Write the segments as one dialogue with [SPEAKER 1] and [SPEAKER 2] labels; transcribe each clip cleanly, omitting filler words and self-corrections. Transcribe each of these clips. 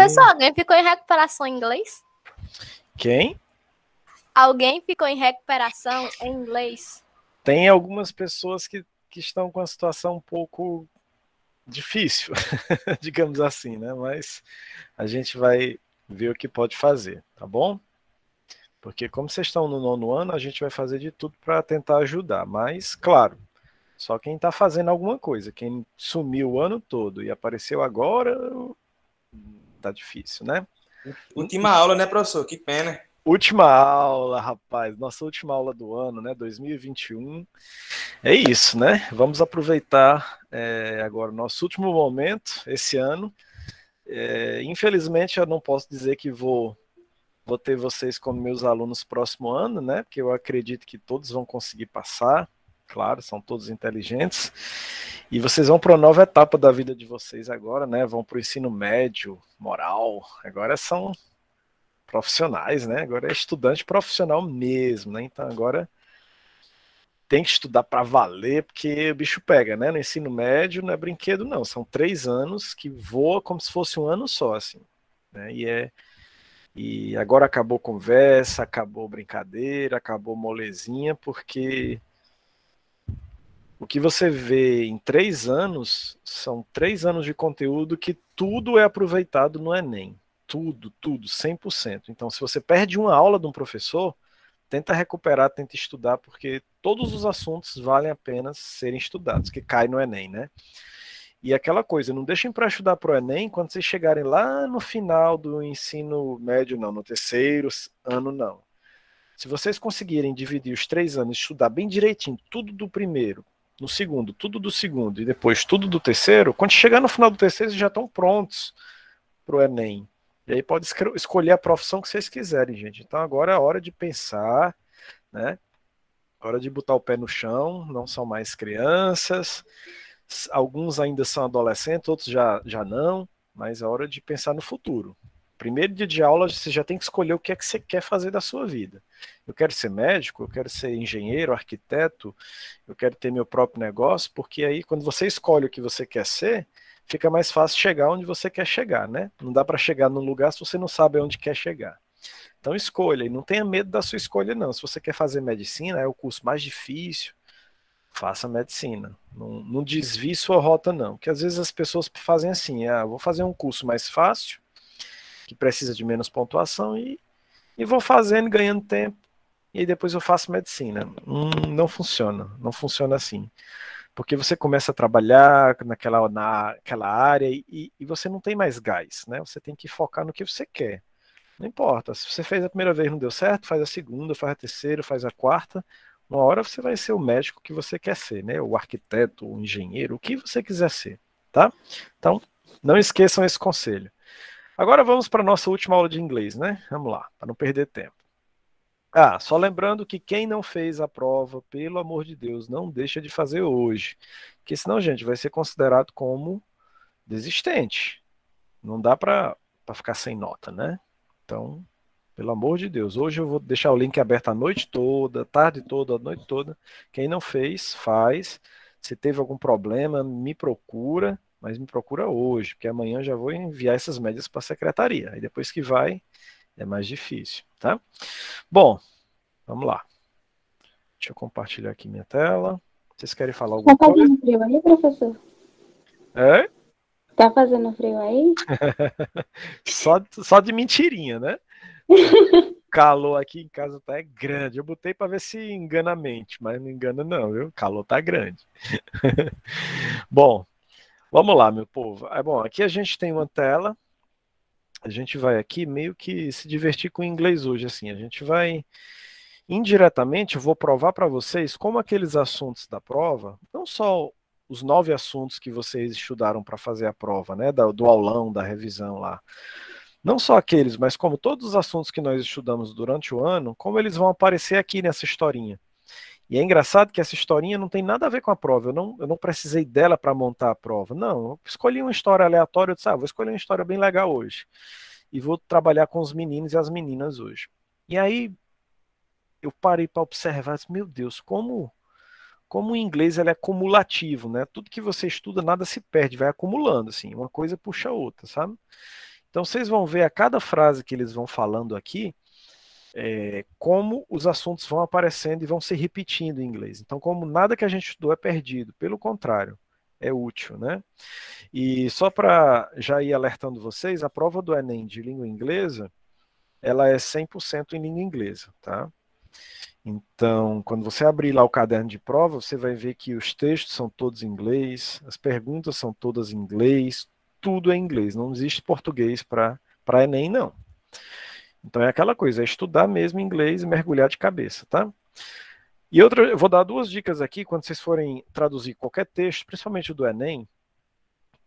[SPEAKER 1] Professor, alguém ficou em recuperação em inglês?
[SPEAKER 2] Quem?
[SPEAKER 1] Alguém ficou em recuperação em inglês?
[SPEAKER 2] Tem algumas pessoas que estão com a situação um pouco difícil, digamos assim, né? Mas a gente vai ver o que pode fazer, tá bom? Porque como vocês estão no 9º ano, a gente vai fazer de tudo para tentar ajudar. Mas, claro, só quem está fazendo alguma coisa. Quem sumiu o ano todo e apareceu agora, tá difícil, né?
[SPEAKER 3] Última aula, né, professor? Que pena.
[SPEAKER 2] Última aula, rapaz. Nossa última aula do ano, né? 2021. É isso, né? Vamos aproveitar agora o nosso último momento, esse ano. Infelizmente, eu não posso dizer que vou ter vocês como meus alunos próximo ano, né? Porque eu acredito que todos vão conseguir passar. Claro, são todos inteligentes. E vocês vão para uma nova etapa da vida de vocês agora, né? Vão para o ensino médio, moral. Agora são profissionais, né? Agora é estudante profissional mesmo, né? Então agora tem que estudar para valer, porque o bicho pega, né? No ensino médio não é brinquedo, não. São 3 anos que voa como se fosse um ano só, assim. Né? E agora acabou conversa, acabou brincadeira, acabou molezinha, porque o que você vê em 3 anos são 3 anos de conteúdo que tudo é aproveitado no Enem. Tudo, 100%. Então, se você perde uma aula de um professor, tenta recuperar, tenta estudar, porque todos os assuntos valem a pena serem estudados, que cai no Enem, né? E aquela coisa, não deixem para estudar para o Enem quando vocês chegarem lá no final do ensino médio, não, no 3º ano, não. Se vocês conseguirem dividir os 3 anos, estudar bem direitinho, tudo do primeiro, no segundo, tudo do segundo, e depois tudo do 3º, quando chegar no final do 3º, vocês já estão prontos para o Enem. E aí pode escolher a profissão que vocês quiserem, gente. Então agora é a hora de pensar, né? Hora de botar o pé no chão, não são mais crianças, alguns ainda são adolescentes, outros já não, mas é hora de pensar no futuro. Primeiro dia de aula, você já tem que escolher o que é que você quer fazer da sua vida. Eu quero ser médico, eu quero ser engenheiro, arquiteto, eu quero ter meu próprio negócio, porque aí quando você escolhe o que você quer ser, fica mais fácil chegar onde você quer chegar, né? Não dá para chegar num lugar se você não sabe onde quer chegar. Então escolha, e não tenha medo da sua escolha não. Se você quer fazer medicina, é o curso mais difícil, faça medicina. Não desvie sua rota não, porque às vezes as pessoas fazem assim, vou fazer um curso mais fácil, que precisa de menos pontuação, e vou fazendo, ganhando tempo, e aí depois eu faço medicina. Não funciona assim. Porque você começa a trabalhar naquela área e você não tem mais gás, né? Você tem que focar no que você quer. Não importa, se você fez a primeira vez e não deu certo, faz a segunda, faz a terceira, faz a quarta. Uma hora você vai ser o médico que você quer ser, né? O arquiteto, o engenheiro, o que você quiser ser, tá? Então, não esqueçam esse conselho. Agora vamos para a nossa última aula de inglês, né? Vamos lá, para não perder tempo. Só lembrando que quem não fez a prova, pelo amor de Deus, não deixa de fazer hoje. Porque senão, gente, vai ser considerado como desistente. Não dá para ficar sem nota, né? Então, pelo amor de Deus, hoje eu vou deixar o link aberto a noite toda, tarde toda, a noite toda. Quem não fez, faz. Se teve algum problema, me procura, mas me procura hoje, porque amanhã eu já vou enviar essas médias para a secretaria. Aí depois que vai, é mais difícil, tá? Bom, vamos lá. Deixa eu compartilhar aqui minha tela. Vocês querem falar alguma coisa?
[SPEAKER 4] Tá fazendo frio aí, professor?
[SPEAKER 2] É?
[SPEAKER 4] Tá fazendo frio aí?
[SPEAKER 2] Só de mentirinha, né? O calor aqui em casa tá grande. Eu botei para ver se engana a mente, mas não engana não, viu? O calor tá grande. Bom, vamos lá, meu povo. Bom, aqui a gente tem uma tela. A gente vai aqui meio que se divertir com o inglês hoje, assim. A gente vai indiretamente, eu vou provar para vocês como aqueles assuntos da prova, não só os 9 assuntos que vocês estudaram para fazer a prova, né, do aulão, da revisão lá, não só aqueles, mas como todos os assuntos que nós estudamos durante o ano, como eles vão aparecer aqui nessa historinha. E é engraçado que essa historinha não tem nada a ver com a prova, eu não precisei dela para montar a prova, não, eu escolhi uma história aleatória, eu disse, vou escolher uma história bem legal hoje, e vou trabalhar com os meninos e as meninas hoje. E aí, eu parei para observar, disse, meu Deus, como o inglês ele é cumulativo, né? Tudo que você estuda, nada se perde, vai acumulando, assim, uma coisa puxa a outra, sabe? Então vocês vão ver a cada frase que eles vão falando aqui, como os assuntos vão aparecendo e vão se repetindo em inglês. Então, como nada que a gente estudou é perdido, pelo contrário, é útil, né? E só para já ir alertando vocês, a prova do Enem de língua inglesa, ela é 100% em língua inglesa, tá? Então, quando você abrir lá o caderno de prova, você vai ver que os textos são todos em inglês, as perguntas são todas em inglês, tudo é em inglês, não existe português para Enem, não. Então é aquela coisa, é estudar mesmo inglês e mergulhar de cabeça, tá? E outra, eu vou dar 2 dicas aqui quando vocês forem traduzir qualquer texto, principalmente o do Enem,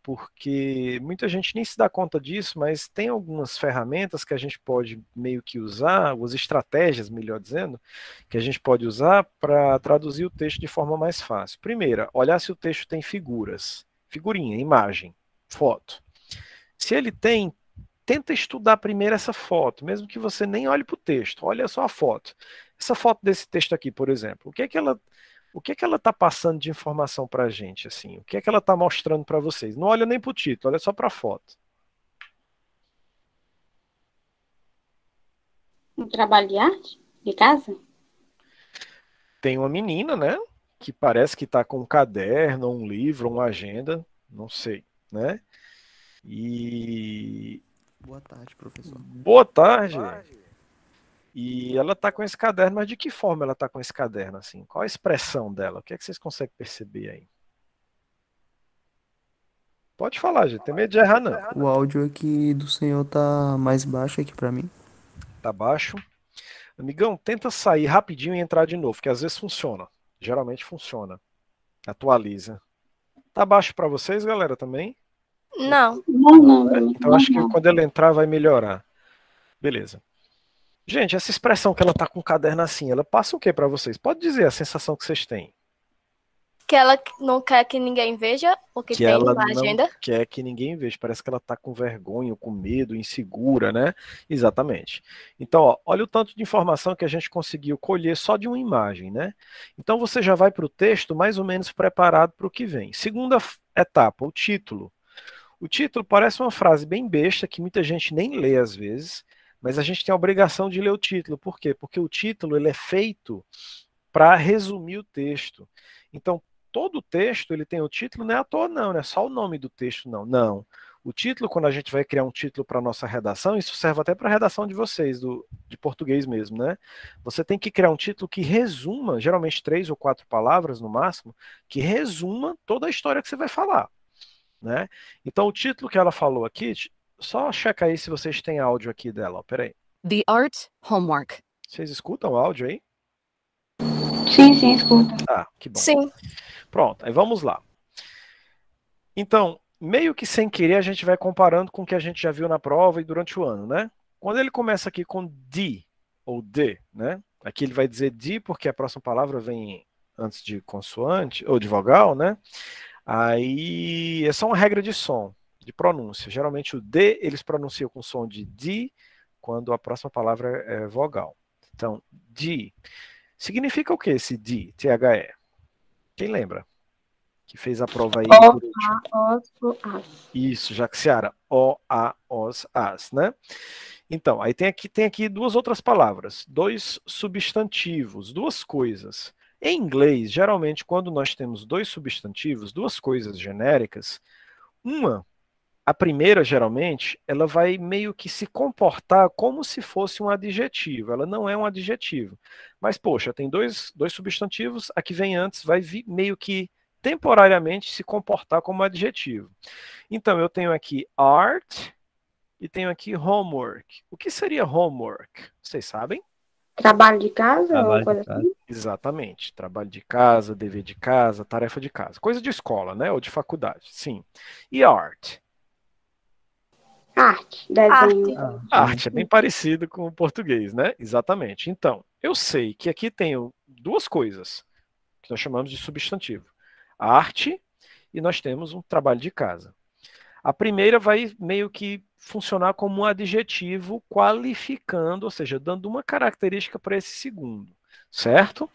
[SPEAKER 2] porque muita gente nem se dá conta disso, mas tem algumas ferramentas que a gente pode meio que usar, algumas estratégias, melhor dizendo, que a gente pode usar para traduzir o texto de forma mais fácil. Primeira, olhar se o texto tem figuras, figurinha, imagem, foto. Se ele tem, tenta estudar primeiro essa foto, mesmo que você nem olhe para o texto, olha só a foto. Essa foto desse texto aqui, por exemplo, o que que ela está passando de informação para a gente? Assim? O que é que ela está mostrando para vocês? Não olha nem para o título, olha só para a foto.
[SPEAKER 4] Um trabalho de arte? De casa?
[SPEAKER 2] Tem uma menina, né? Que parece que está com um caderno, um livro, uma agenda, não sei, né? E...
[SPEAKER 5] Boa tarde, professor.
[SPEAKER 2] Boa tarde. E ela está com esse caderno, mas de que forma ela está com esse caderno? Assim? Qual a expressão dela? O que é que vocês conseguem perceber aí? Pode falar, gente. Tem medo de errar, não.
[SPEAKER 5] O áudio aqui do senhor tá mais baixo aqui pra mim.
[SPEAKER 2] Tá baixo. Amigão, tenta sair rapidinho e entrar de novo, que às vezes funciona. Geralmente funciona. Atualiza. Tá baixo para vocês, galera, também?
[SPEAKER 1] Não.
[SPEAKER 4] Não.
[SPEAKER 2] Então acho que quando ela entrar vai melhorar. Beleza. Gente, essa expressão que ela tá com o caderno assim, ela passa o que para vocês? Pode dizer a sensação que vocês têm.
[SPEAKER 1] Que ela não quer que ninguém veja o que tem
[SPEAKER 2] ela
[SPEAKER 1] na agenda.
[SPEAKER 2] não quer que ninguém veja. Parece que ela tá com vergonha, com medo, insegura, né? Exatamente. Então, ó, olha o tanto de informação que a gente conseguiu colher só de uma imagem, né? Então você já vai para o texto mais ou menos preparado para o que vem. Segunda etapa, o título. O título parece uma frase bem besta, que muita gente nem lê às vezes, mas a gente tem a obrigação de ler o título. Por quê? Porque o título ele é feito para resumir o texto. Então, todo o texto ele tem o título, não é à toa não é só o nome do texto não. Não. O título, quando a gente vai criar um título para a nossa redação, isso serve até para a redação de vocês, de português mesmo, né? Você tem que criar um título que resuma, geralmente 3 ou 4 palavras no máximo, que resuma toda a história que você vai falar, né? Então o título que ela falou aqui, só checa aí se vocês têm áudio aqui dela, ó, peraí.
[SPEAKER 6] The Art Homework.
[SPEAKER 2] Vocês escutam o áudio aí?
[SPEAKER 4] Sim, escuta.
[SPEAKER 2] Ah, que bom.
[SPEAKER 1] Sim.
[SPEAKER 2] Pronto, aí vamos lá. Então, meio que sem querer, a gente vai comparando com o que a gente já viu na prova e durante o ano, né? Quando ele começa aqui com D, ou D, né? Aqui ele vai dizer D porque a próxima palavra vem antes de consoante, ou de vogal, né? Aí é só uma regra de som, de pronúncia. Geralmente o D eles pronunciam com som de D quando a próxima palavra é vogal. Então, D. Significa o que esse D, T-H-E? Quem lembra? Que fez a prova aí por último.
[SPEAKER 4] O-A-O-S.
[SPEAKER 2] Isso, Jaxiara. O-A-O-S, né? Então, aí tem aqui 2 outras palavras, 2 substantivos, 2 coisas. Em inglês, geralmente, quando nós temos 2 substantivos, 2 coisas genéricas, a primeira, geralmente, ela vai meio que se comportar como se fosse um adjetivo. Ela não é um adjetivo. Mas, poxa, tem 2 substantivos, a que vem antes vai meio que temporariamente se comportar como adjetivo. Então, eu tenho aqui art e tenho aqui homework. O que seria homework? Vocês sabem?
[SPEAKER 4] Trabalho de casa
[SPEAKER 7] Trabalho
[SPEAKER 4] ou coisa
[SPEAKER 7] de casa.
[SPEAKER 4] assim?
[SPEAKER 2] Exatamente. Trabalho de casa, dever de casa, tarefa de casa. Coisa de escola, né? Ou de faculdade, sim. E art?
[SPEAKER 4] Arte, desenho.
[SPEAKER 2] Arte, é bem parecido com o português, né? Exatamente. Então, eu sei que aqui tenho 2 coisas que nós chamamos de substantivo. Arte e nós temos um trabalho de casa. A primeira vai meio que funcionar como um adjetivo qualificando, ou seja, dando uma característica para esse segundo, certo?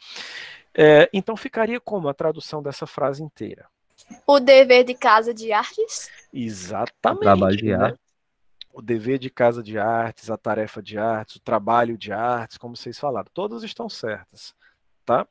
[SPEAKER 2] Então ficaria como a tradução dessa frase inteira?
[SPEAKER 1] O dever de casa de artes.
[SPEAKER 2] Exatamente.
[SPEAKER 7] Trabalho de
[SPEAKER 2] né?
[SPEAKER 7] arte.
[SPEAKER 2] o dever de casa de artes, a tarefa de artes, o trabalho de artes, como vocês falaram, todas estão certas, tá?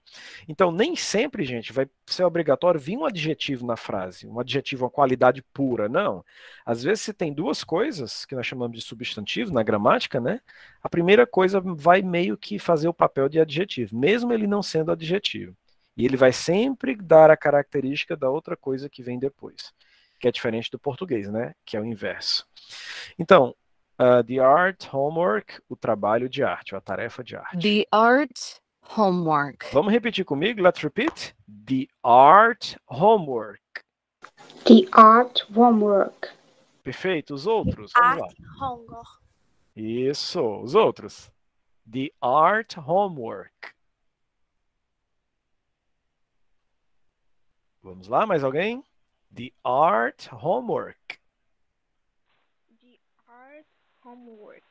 [SPEAKER 2] Então, nem sempre, gente, vai ser obrigatório vir um adjetivo na frase, um adjetivo, uma qualidade pura, não. Às vezes, se tem duas coisas, que nós chamamos de substantivo na gramática, né? A primeira coisa vai meio que fazer o papel de adjetivo, mesmo ele não sendo adjetivo. E ele vai sempre dar a característica da outra coisa que vem depois, que é diferente do português, né? Que é o inverso. Então, the art homework, o trabalho de arte, ou a tarefa de arte.
[SPEAKER 6] The art homework.
[SPEAKER 2] Vamos repetir comigo? Let's repeat. The art homework.
[SPEAKER 4] The art homework.
[SPEAKER 2] Perfeito. Os outros? Vamos lá.
[SPEAKER 1] Art homework.
[SPEAKER 2] Isso. Os outros. The art homework. Vamos lá, mais alguém? The art homework.
[SPEAKER 1] The art homework.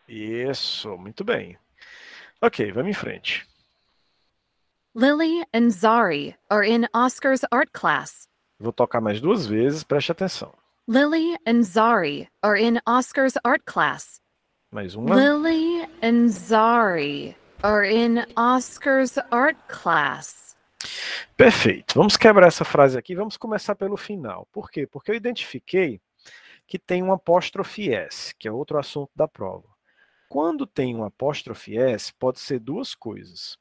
[SPEAKER 2] Isso, muito bem. Ok, vamos em frente.
[SPEAKER 6] Lily and Zari are in Oscar's art class.
[SPEAKER 2] Vou tocar mais duas vezes, preste atenção.
[SPEAKER 6] Lily and Zari are in Oscar's art class.
[SPEAKER 2] Mais uma.
[SPEAKER 6] Lily and Zari are in Oscar's art class.
[SPEAKER 2] Perfeito. Vamos quebrar essa frase aqui. Vamos começar pelo final. Por quê? Porque eu identifiquei que tem um apóstrofe S, que é outro assunto da prova. Quando tem um apóstrofe S, pode ser duas coisas.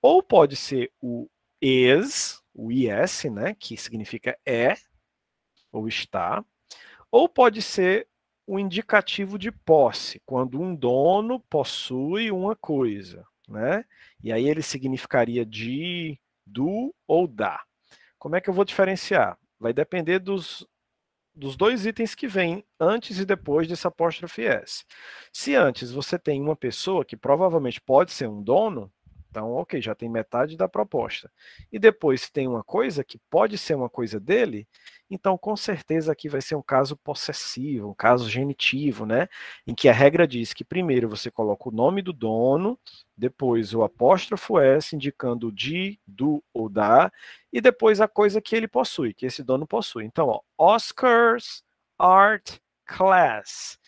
[SPEAKER 2] Ou pode ser o is, o is, né, que significa é, ou está. Ou pode ser o indicativo de posse, quando um dono possui uma coisa, né? E aí ele significaria de, do ou da. Como é que eu vou diferenciar? Vai depender dos dois itens que vêm antes e depois desse apóstrofe S. Se antes você tem uma pessoa que provavelmente pode ser um dono, então ok, já tem metade da proposta. E depois se tem uma coisa que pode ser uma coisa dele, então com certeza aqui vai ser um caso possessivo, um caso genitivo, né? Em que a regra diz que primeiro você coloca o nome do dono, depois o apóstrofo S indicando de, do ou da, e depois a coisa que ele possui, que esse dono possui. Então, ó, Oscar's Art Class.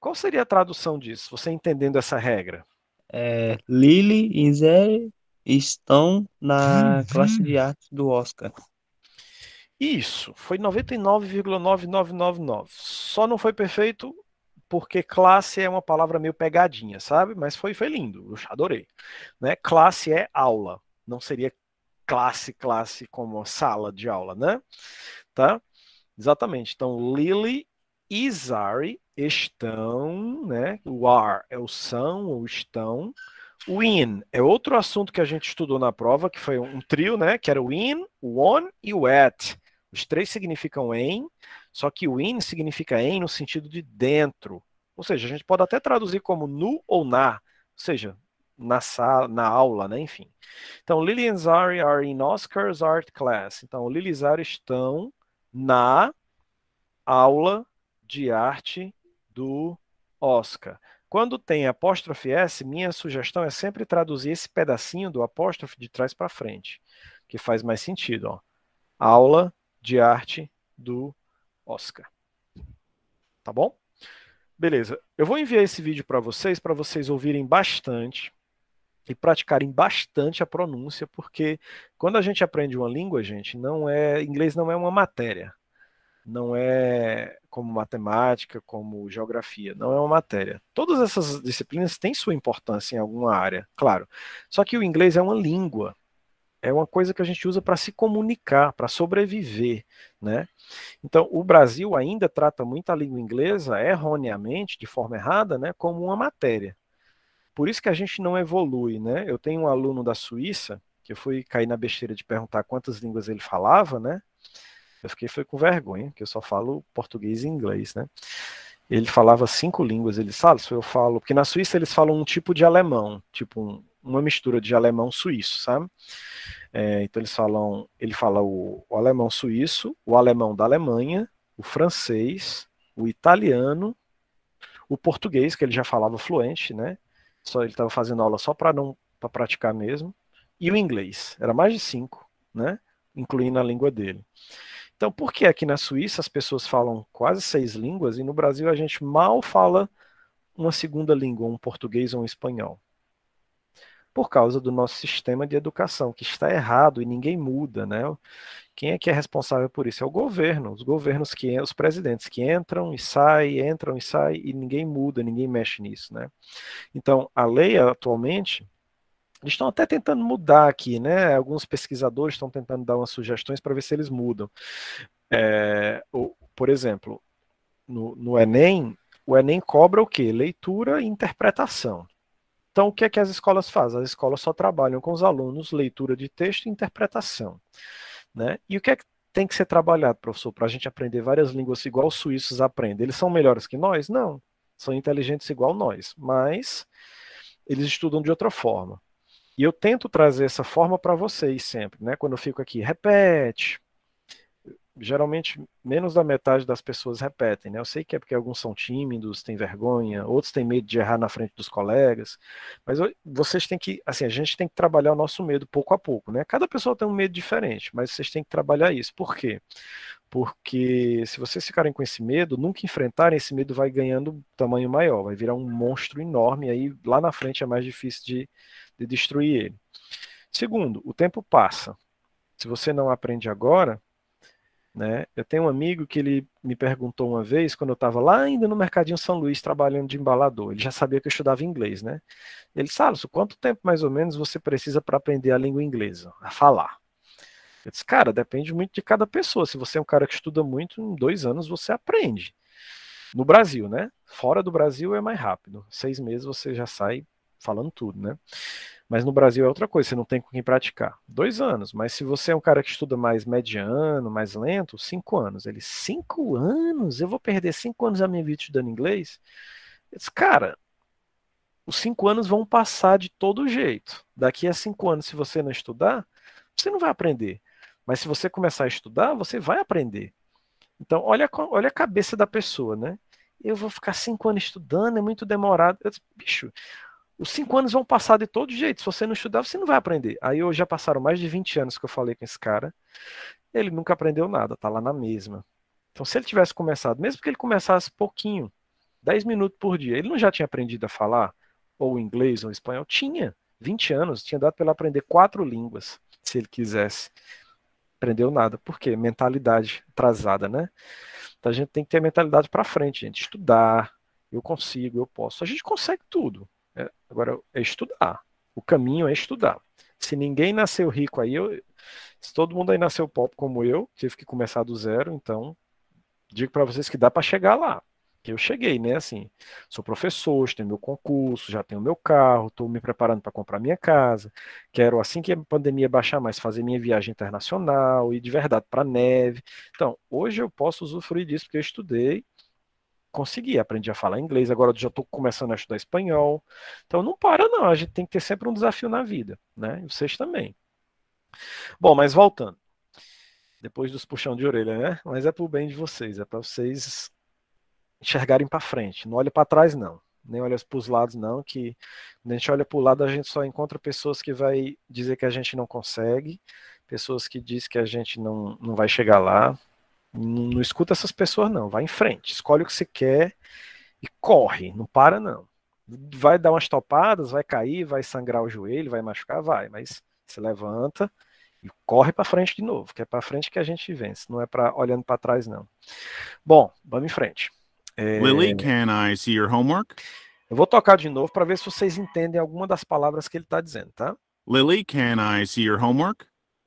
[SPEAKER 2] Qual seria a tradução disso, você entendendo essa regra?
[SPEAKER 5] Lily e Zé estão na classe de arte do Oscar.
[SPEAKER 2] Isso, foi 99,9999. Só não foi perfeito porque classe é uma palavra meio pegadinha, sabe? Mas foi lindo, eu adorei. Né? Classe é aula, não seria classe como sala de aula, né? Tá? Exatamente. Então, Lily e Zari estão, né? O are é o são ou estão. O in é outro assunto que a gente estudou na prova, que foi um trio, né? Que era o in, o on e o at. Os três significam em, só que o in significa em no sentido de dentro. Ou seja, a gente pode até traduzir como no ou na, ou seja, na sala, na aula, né? Enfim. Então, Lily and Zari are in Oscar's art class. Então, Lily e Zari estão na aula de arte do Oscar. Quando tem apóstrofe S, minha sugestão é sempre traduzir esse pedacinho do apóstrofe de trás para frente, que faz mais sentido. Ó. Aula de arte do Oscar. Tá bom? Beleza. Eu vou enviar esse vídeo para vocês ouvirem bastante e praticarem bastante a pronúncia, porque quando a gente aprende uma língua, gente, inglês não é uma matéria. Não é como matemática, como geografia, não é uma matéria. Todas essas disciplinas têm sua importância em alguma área, claro. Só que o inglês é uma língua, é uma coisa que a gente usa para se comunicar, para sobreviver, né? Então, o Brasil ainda trata muito a língua inglesa, erroneamente, de forma errada, né, como uma matéria. Por isso que a gente não evolui, né? Eu tenho um aluno da Suíça, que eu fui cair na besteira de perguntar quantas línguas ele falava, né? Eu fiquei com vergonha, que eu só falo português e inglês, né? Ele falava 5 línguas, ele sabe, eu falo, porque na Suíça eles falam um tipo de alemão, tipo uma mistura de alemão suíço, sabe? Então ele fala o alemão suíço, o alemão da Alemanha, o francês, o italiano, o português, que ele já falava fluente, né? Só ele estava fazendo aula só para praticar mesmo, e o inglês, era mais de 5, né? Incluindo a língua dele. Então, por que aqui na Suíça as pessoas falam quase 6 línguas e no Brasil a gente mal fala uma segunda língua, um português ou um espanhol? Por causa do nosso sistema de educação, que está errado e ninguém muda, né? Quem é que é responsável por isso? É o governo, os governos os presidentes que entram e saem e ninguém muda, ninguém mexe nisso, né? Então, a lei atualmente, eles estão até tentando mudar aqui, né? Alguns pesquisadores estão tentando dar umas sugestões para ver se eles mudam. Por exemplo, no Enem, o Enem cobra o quê? Leitura e interpretação. Então, o que é que as escolas fazem? As escolas só trabalham com os alunos leitura de texto e interpretação, né? E o que é que tem que ser trabalhado, professor, para a gente aprender várias línguas igual os suíços aprendem? Eles são melhores que nós? Não. São inteligentes igual nós, mas eles estudam de outra forma. E eu tento trazer essa forma para vocês sempre, né? Quando eu fico aqui, repete. Geralmente, menos da metade das pessoas repetem, né? Eu sei que é porque alguns são tímidos, têm vergonha, outros têm medo de errar na frente dos colegas, mas vocês têm que, assim, a gente tem que trabalhar o nosso medo pouco a pouco, né? Cada pessoa tem um medo diferente, mas vocês têm que trabalhar isso. Por quê? Porque se vocês ficarem com esse medo, nunca enfrentarem, esse medo vai ganhando tamanho maior, vai virar um monstro enorme, e aí lá na frente é mais difícil de destruir ele. Segundo, o tempo passa. Se você não aprende agora, né? Eu tenho um amigo que ele me perguntou uma vez, quando eu estava lá ainda no Mercadinho São Luís, trabalhando de embalador, ele já sabia que eu estudava inglês, né? Ele disse, Alisson, quanto tempo mais ou menos você precisa para aprender a língua inglesa, a falar? Eu disse, cara, depende muito de cada pessoa. Se você é um cara que estuda muito, em 2 anos você aprende. No Brasil, né? Fora do Brasil é mais rápido. 6 meses você já sai falando tudo, né? Mas no Brasil é outra coisa, você não tem com quem praticar. 2 anos, mas se você é um cara que estuda mais mediano, mais lento, 5 anos. Ele, 5 anos? Eu vou perder 5 anos da minha vida estudando inglês? Eu disse, cara, os 5 anos vão passar de todo jeito. Daqui a 5 anos, se você não estudar, você não vai aprender. Mas se você começar a estudar, você vai aprender. Então, olha a cabeça da pessoa, né? Eu vou ficar 5 anos estudando, é muito demorado. Eu disse, bicho, os 5 anos vão passar de todo jeito. Se você não estudar, você não vai aprender. Aí já passaram mais de 20 anos que eu falei com esse cara. Ele nunca aprendeu nada, tá lá na mesma. Então, se ele tivesse começado, mesmo que ele começasse pouquinho, 10 minutos por dia, ele não já tinha aprendido a falar? Ou inglês, ou espanhol? Tinha. 20 anos, tinha dado para ele aprender 4 línguas, se ele quisesse. Aprendeu nada. Por quê? Mentalidade atrasada, né? Então, a gente tem que ter a mentalidade para frente, gente. Estudar. Eu consigo, eu posso. A gente consegue tudo. Agora é estudar. O caminho é estudar. Se ninguém nasceu rico aí, se todo mundo aí nasceu pobre como eu, tive que começar do zero, então digo para vocês que dá para chegar lá. Que eu cheguei, né? Assim, sou professor, tenho meu concurso, já tenho meu carro, estou me preparando para comprar minha casa. Quero, assim que a pandemia baixar mais, fazer minha viagem internacional e de verdade para neve. Então, hoje eu posso usufruir disso porque eu estudei. Consegui, aprendi a falar inglês, agora eu já estou começando a estudar espanhol. Então não para não, a gente tem que ter sempre um desafio na vida, né? E vocês também. Bom, mas voltando. Depois dos puxão de orelha, né? Mas é pro bem de vocês, é para vocês enxergarem para frente. Não olha para trás não, nem olha para os lados não, que quando a gente olha para o lado a gente só encontra pessoas que vai dizer que a gente não consegue, pessoas que diz que a gente não vai chegar lá. Não escuta essas pessoas não, vai em frente, escolhe o que você quer e corre, não para não. Vai dar umas topadas, vai cair, vai sangrar o joelho, vai machucar, vai, mas se levanta e corre para frente de novo, que é para frente que a gente vence, não é para olhando para trás não. Bom, vamos em frente.
[SPEAKER 7] Lily, can I see your homework?
[SPEAKER 2] Eu vou tocar de novo para ver se vocês entendem alguma das palavras que ele está dizendo, tá?
[SPEAKER 7] Lily, can I see your homework?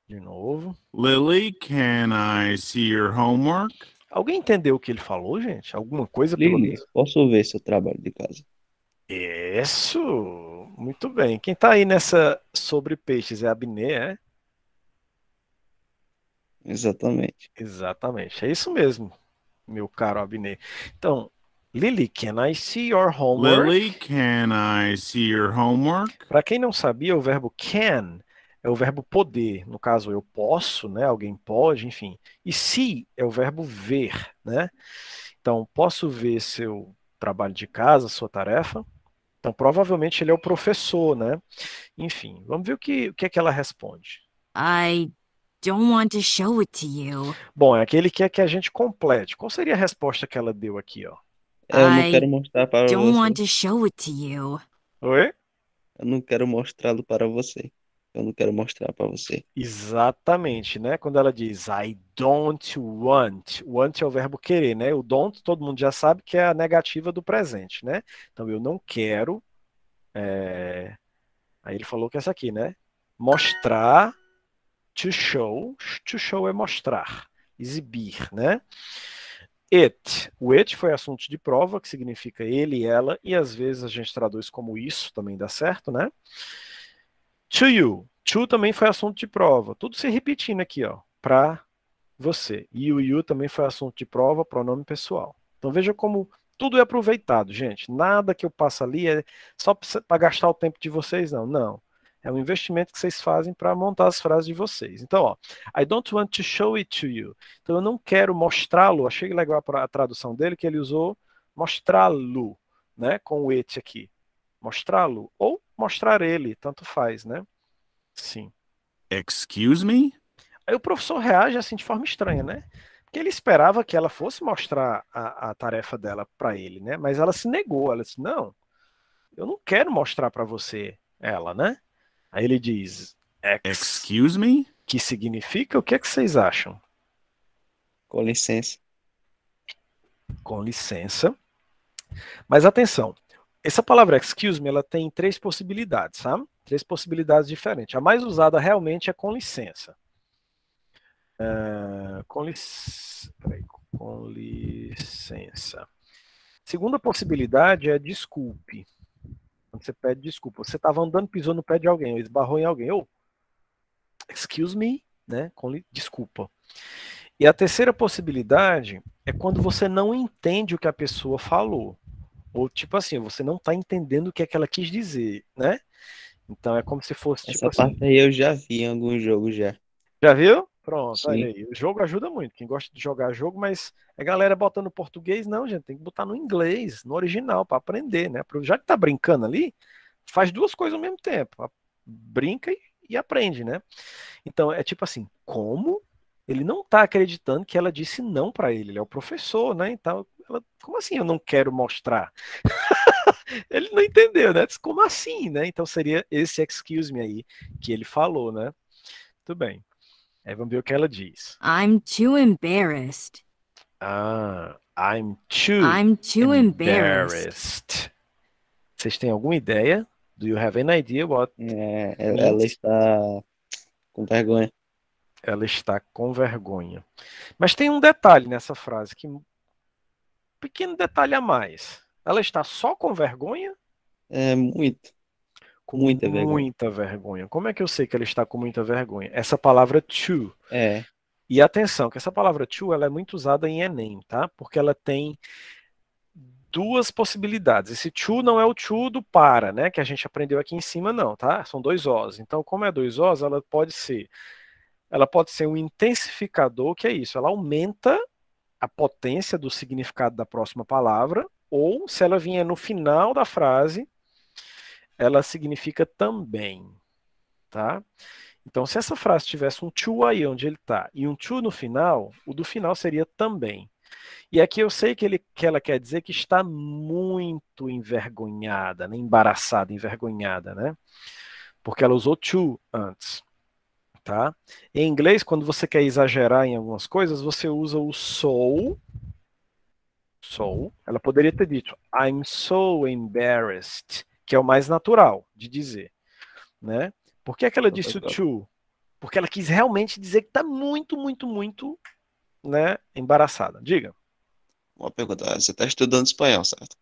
[SPEAKER 2] De novo.
[SPEAKER 7] Lily, can I see your homework?
[SPEAKER 2] Alguém entendeu o que ele falou, gente? Alguma coisa pelo
[SPEAKER 5] Lili,
[SPEAKER 2] menos?
[SPEAKER 5] posso ver seu trabalho de casa?
[SPEAKER 2] Isso! Muito bem. Quem tá aí nessa sobre peixes é a Abner, é?
[SPEAKER 5] Exatamente.
[SPEAKER 2] Exatamente. É isso mesmo, meu caro Abner. Então, Lily, can I see your homework?
[SPEAKER 7] Lily, can I see your homework?
[SPEAKER 2] Para quem não sabia, o verbo can é o verbo poder. No caso, eu posso, né? Alguém pode, enfim. E see é o verbo ver, né? Então, posso ver seu trabalho de casa, sua tarefa? Então, provavelmente ele é o professor, né? Enfim, vamos ver o que é que ela responde.
[SPEAKER 6] I
[SPEAKER 8] don't want to show it to you.
[SPEAKER 2] Bom, é aquele que quer que a gente complete. Qual seria a resposta que ela deu aqui, ó?
[SPEAKER 5] Eu não
[SPEAKER 8] I
[SPEAKER 5] quero mostrar para
[SPEAKER 8] don't want
[SPEAKER 5] você.
[SPEAKER 8] to show it to you.
[SPEAKER 2] Oi?
[SPEAKER 5] Eu não quero mostrá-lo para você. Eu não quero mostrar para você.
[SPEAKER 2] Exatamente, né? Quando ela diz I don't want. Want é o verbo querer, né? O don't, todo mundo já sabe que é a negativa do presente, né? Então, eu não quero. Aí ele falou que é essa aqui, né? Mostrar. To show. To show é mostrar. Exibir, né? It. O it foi assunto de prova, que significa ele e ela, e às vezes a gente traduz como isso, também dá certo, né? To you. To também foi assunto de prova. Tudo se repetindo aqui, ó, para você. E o you também foi assunto de prova, pronome pessoal. Então veja como tudo é aproveitado, gente. Nada que eu passo ali é só para gastar o tempo de vocês, não. Não. É um investimento que vocês fazem para montar as frases de vocês. Então, ó, I don't want to show it to you. Então, eu não quero mostrá-lo. Achei legal a tradução dele, que ele usou mostrá-lo, né, com o it aqui. Mostrá-lo ou mostrar ele, tanto faz, né? Sim.
[SPEAKER 7] Excuse me?
[SPEAKER 2] Aí o professor reage assim de forma estranha, né? Porque ele esperava que ela fosse mostrar a tarefa dela para ele, né? Mas ela se negou. Ela disse, não, eu não quero mostrar para você ela, né? Aí ele diz,
[SPEAKER 7] Excuse me?
[SPEAKER 2] que significa, o que é que vocês acham?
[SPEAKER 5] Com licença.
[SPEAKER 2] Com licença. Mas atenção, essa palavra excuse me, ela tem 3 possibilidades, sabe? 3 possibilidades diferentes. A mais usada realmente é com licença. Com licença. Segunda possibilidade é desculpe. Quando você pede desculpa. Você estava andando, pisou no pé de alguém, ou esbarrou em alguém. Ou, excuse me, né? Desculpa. E a terceira possibilidade é quando você não entende o que a pessoa falou. Ou tipo assim, você não está entendendo o que é que ela quis dizer, né? Então é como se fosse tipo
[SPEAKER 5] Essa
[SPEAKER 2] assim.
[SPEAKER 5] parte aí eu já vi em alguns jogos já.
[SPEAKER 2] Já viu? Pronto,
[SPEAKER 5] Sim.
[SPEAKER 2] olha aí. O jogo ajuda muito. Quem gosta de jogar jogo, mas a galera botando no português, não, gente, tem que botar no inglês, no original, para aprender, né? Já que tá brincando ali, faz 2 coisas ao mesmo tempo. Brinca e aprende, né? Então é tipo assim, como ele não tá acreditando que ela disse não para ele é o professor, né? Então, como assim eu não quero mostrar? Ele não entendeu, né? Disse, como assim, né? Então seria esse excuse me aí que ele falou, né? Tudo bem. Aí vamos ver o que ela diz.
[SPEAKER 8] I'm too embarrassed.
[SPEAKER 2] I'm too embarrassed. Vocês têm alguma ideia? Do you have any idea what
[SPEAKER 5] Ela está com vergonha.
[SPEAKER 2] Ela está com vergonha. Mas tem um detalhe nessa frase, um pequeno detalhe a mais. Ela está só com vergonha?
[SPEAKER 5] Muito.
[SPEAKER 2] Com
[SPEAKER 5] muita vergonha.
[SPEAKER 2] Muita vergonha. Como é que eu sei que ela está com muita vergonha? Essa palavra to.
[SPEAKER 5] É.
[SPEAKER 2] E atenção, que essa palavra to, ela é muito usada em Enem, tá? Porque ela tem 2 possibilidades. Esse to não é o to do para, né? Que a gente aprendeu aqui em cima, não, tá? São 2 Os. Então, como é 2 Os, ela pode ser um intensificador, que é isso, ela aumenta a potência do significado da próxima palavra, ou se ela vier no final da frase, ela significa também, tá? Então, se essa frase tivesse um to aí onde ele está e um to no final, o do final seria também. E aqui eu sei que ela quer dizer que está muito envergonhada, né? Embaraçada, envergonhada, né? Porque ela usou to antes, tá? Em inglês, quando você quer exagerar em algumas coisas, você usa o so. Ela poderia ter dito I'm so embarrassed, que é o mais natural de dizer, né? Por que é que ela disse o to? Porque ela quis realmente dizer que está muito, muito, muito, né, embaraçada. Diga.
[SPEAKER 5] Uma pergunta, você está estudando espanhol, certo?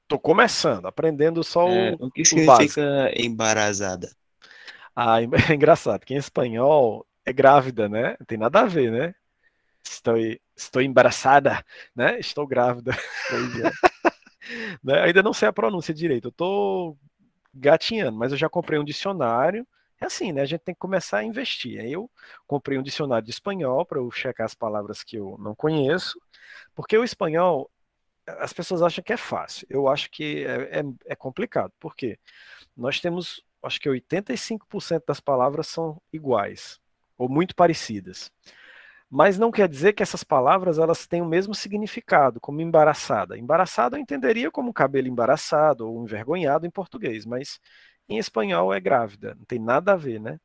[SPEAKER 2] Estou começando, aprendendo só
[SPEAKER 5] o que
[SPEAKER 2] o básico.
[SPEAKER 5] significa embarazada?
[SPEAKER 2] É engraçado, que em espanhol é grávida, né? Não tem nada a ver, né? Estou embaraçada, né? Estou grávida. Né? Ainda não sei a pronúncia direito, eu estou gatinhando, mas eu já comprei um dicionário. É assim, né? A gente tem que começar a investir. Aí eu comprei um dicionário de espanhol para eu checar as palavras que eu não conheço, porque o espanhol, as pessoas acham que é fácil. Eu acho que é complicado. Por quê? Nós temos, acho que 85% das palavras são iguais. ou muito parecidas. Mas não quer dizer que essas palavras elas têm o mesmo significado, como embaraçada. Embaraçada eu entenderia como cabelo embaraçado ou envergonhado em português, mas em espanhol é grávida, não tem nada a ver, né?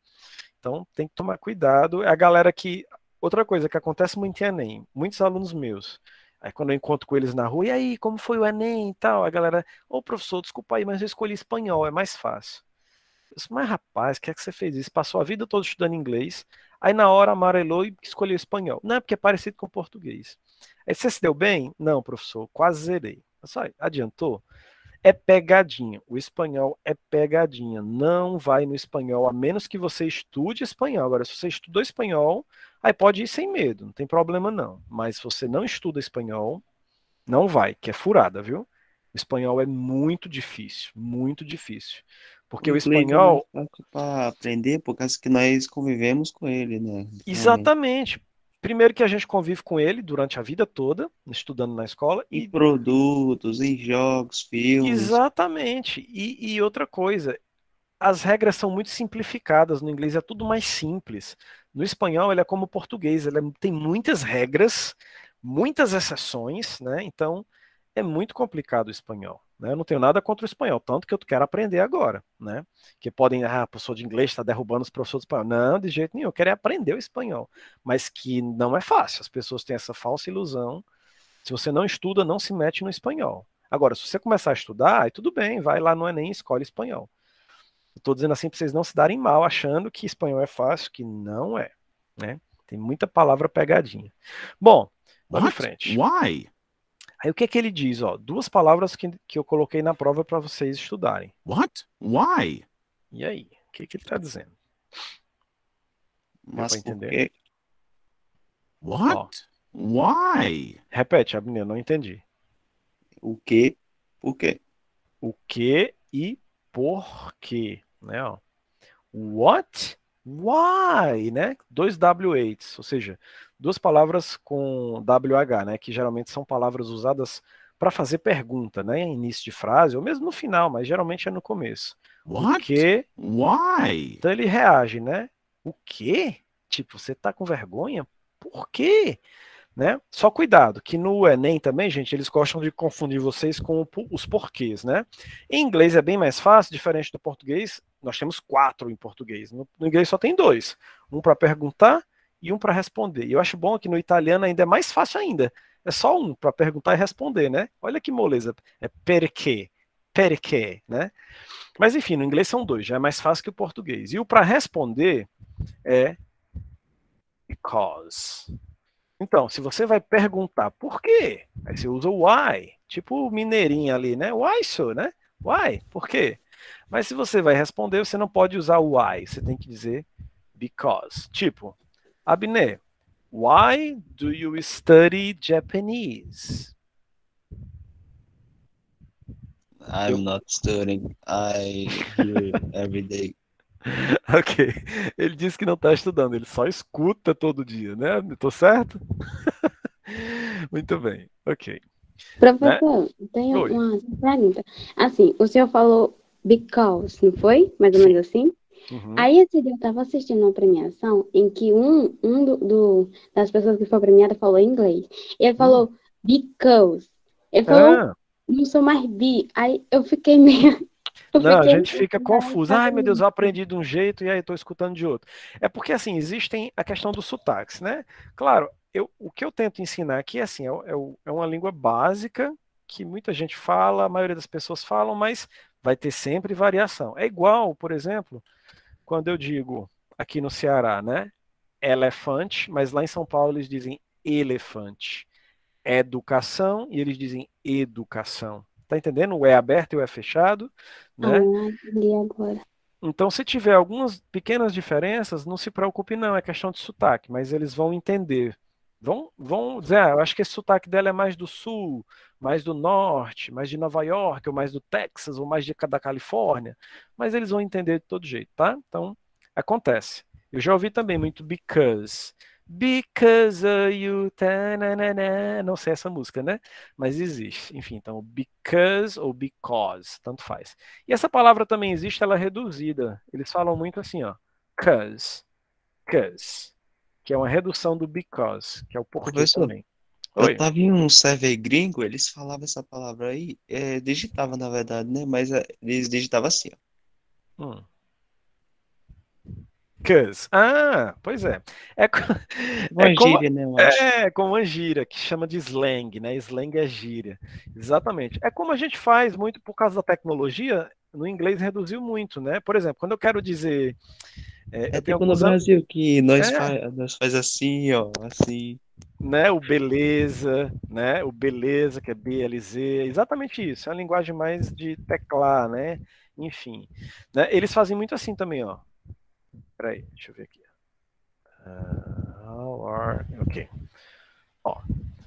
[SPEAKER 2] Então tem que tomar cuidado. É a galera que... Outra coisa que acontece muito em Enem, muitos alunos meus, aí quando eu encontro com eles na rua, e aí, como foi o Enem e tal? A galera, ô professor, desculpa aí, mas eu escolhi espanhol, é mais fácil. Eu disse, mas rapaz, o que é que você fez isso? Passou a vida toda estudando inglês, aí na hora amarelou e escolheu espanhol. Não, é porque é parecido com o português. Aí você se deu bem? Não, professor, quase zerei. Só adiantou? É pegadinha. O espanhol é pegadinha. Não vai no espanhol, a menos que você estude espanhol. Agora, se você estudou espanhol, aí pode ir sem medo, não tem problema não. Mas se você não estuda espanhol, não vai, que é furada, viu? O espanhol é muito difícil, muito difícil. Porque o
[SPEAKER 5] inglês é mais
[SPEAKER 2] espanhol...
[SPEAKER 5] fácil para aprender, por causa que nós convivemos com ele, né? Realmente.
[SPEAKER 2] Exatamente. Primeiro que a gente convive com ele durante a vida toda, estudando na escola,
[SPEAKER 5] Em
[SPEAKER 2] e
[SPEAKER 5] produtos, em jogos, filmes.
[SPEAKER 2] exatamente. E outra coisa, as regras são muito simplificadas. No inglês é tudo mais simples. No espanhol ele é como o português, tem muitas regras, muitas exceções, né? Então é muito complicado o espanhol, né? Eu não tenho nada contra o espanhol, tanto que eu quero aprender agora, né? Que podem, professor de inglês está derrubando os professores de espanhol. Não, de jeito nenhum, eu quero é aprender o espanhol, mas que não é fácil. As pessoas têm essa falsa ilusão. Se você não estuda, não se mete no espanhol. Agora, se você começar a estudar, aí tudo bem, vai lá no Enem e escolhe espanhol. Estou dizendo assim para vocês não se darem mal achando que espanhol é fácil, que não é, né? Tem muita palavra pegadinha. Bom, vamos em
[SPEAKER 7] What?
[SPEAKER 2] frente.
[SPEAKER 7] Why?
[SPEAKER 2] Aí o que é que ele diz? Ó, duas palavras que eu coloquei na prova para vocês estudarem.
[SPEAKER 7] What? Why?
[SPEAKER 2] E aí? O que ele está dizendo? Deu
[SPEAKER 5] Mas
[SPEAKER 2] para entender?
[SPEAKER 5] porque
[SPEAKER 7] What? Why?
[SPEAKER 2] Repete, Abner, não entendi.
[SPEAKER 5] o quê? Por quê?
[SPEAKER 2] O que e por quê, né? Ó. What? Why, né? Dois WHs, ou seja, duas palavras com WH, né? Que geralmente são palavras usadas para fazer pergunta, né? Início de frase, ou mesmo no final, mas geralmente é no começo. O
[SPEAKER 7] What?
[SPEAKER 2] que?
[SPEAKER 7] Why?
[SPEAKER 2] Então ele reage, né? O quê? Tipo, você tá com vergonha? Por quê? Né? Só cuidado, que no Enem também, gente, eles gostam de confundir vocês com os porquês, né? Em inglês é bem mais fácil, diferente do português, nós temos 4 em português. No inglês só tem 2, um para perguntar e um para responder. E eu acho bom que no italiano ainda é mais fácil ainda. É só um para perguntar e responder, né? Olha que moleza. É perché, né? Mas enfim, no inglês são 2, já é mais fácil que o português. E o para responder é because. Então, se você vai perguntar por quê, aí você usa o why, tipo o mineirinho ali, né? Why so, né? Why? Por quê? Mas se você vai responder, você não pode usar o why, você tem que dizer because. Tipo, Abner, why do you study Japanese?
[SPEAKER 5] I'm not studying. I hear every day.
[SPEAKER 2] Ok. Ele disse que não está estudando, ele só escuta todo dia, né? Tô certo? Muito bem, ok.
[SPEAKER 4] Professor, tem
[SPEAKER 2] Oi.
[SPEAKER 4] uma pergunta. Assim, o senhor falou because, não foi? Mais ou menos assim?
[SPEAKER 2] Uhum.
[SPEAKER 4] Aí esse dia eu estava assistindo uma premiação em que das pessoas que foi premiada falou inglês. Ele falou because. Ele falou, não sou mais bi. Aí eu fiquei meio...
[SPEAKER 2] Não, a gente fica confuso. Ai, meu Deus, eu aprendi de um jeito e aí estou escutando de outro. É porque, assim, existem a questão dos sotaques, né? Claro, o que eu tento ensinar aqui, assim, é uma língua básica que muita gente fala, a maioria das pessoas falam, mas vai ter sempre variação. É igual, por exemplo, quando eu digo aqui no Ceará, né? Elefante, mas lá em São Paulo eles dizem elefante. Educação e eles dizem educação. Tá entendendo? O E aberto e o E fechado, né?
[SPEAKER 4] entendi agora.
[SPEAKER 2] Então, se tiver algumas pequenas diferenças, não se preocupe não, é questão de sotaque, mas eles vão entender. Vão dizer, eu acho que esse sotaque dela é mais do sul, mais do norte, mais de Nova York, ou mais do Texas, ou mais da Califórnia, mas eles vão entender de todo jeito, tá? Então, acontece. Eu já ouvi também muito because you, tananana, não sei essa música, né? Mas existe. Enfim, então because ou because, tanto faz. E essa palavra também existe, ela é reduzida. Eles falam muito assim, ó, because, que é uma redução do because, que é o porquê
[SPEAKER 5] Professor,
[SPEAKER 2] também.
[SPEAKER 5] eu
[SPEAKER 2] Oi.
[SPEAKER 5] tava em um survey gringo, eles falavam essa palavra aí, digitava na verdade, né? Mas eles digitavam assim, ó.
[SPEAKER 2] Cause. Ah, pois é.
[SPEAKER 5] Uma gíria, né, eu acho.
[SPEAKER 2] Como uma gíria, que chama de slang, né? Slang é gíria. Exatamente. É como a gente faz muito por causa da tecnologia, no inglês reduziu muito, né? Por exemplo, quando eu quero dizer... eu tenho
[SPEAKER 5] Tipo no
[SPEAKER 2] alguns
[SPEAKER 5] Brasil, que nós
[SPEAKER 2] É.
[SPEAKER 5] nós faz assim, ó, assim.
[SPEAKER 2] né, o beleza, né? O beleza, que é BLZ, exatamente isso. É uma linguagem mais de teclar, né? Enfim. Né? Eles fazem muito assim também, ó. Peraí, deixa eu ver aqui. Ok. Ó,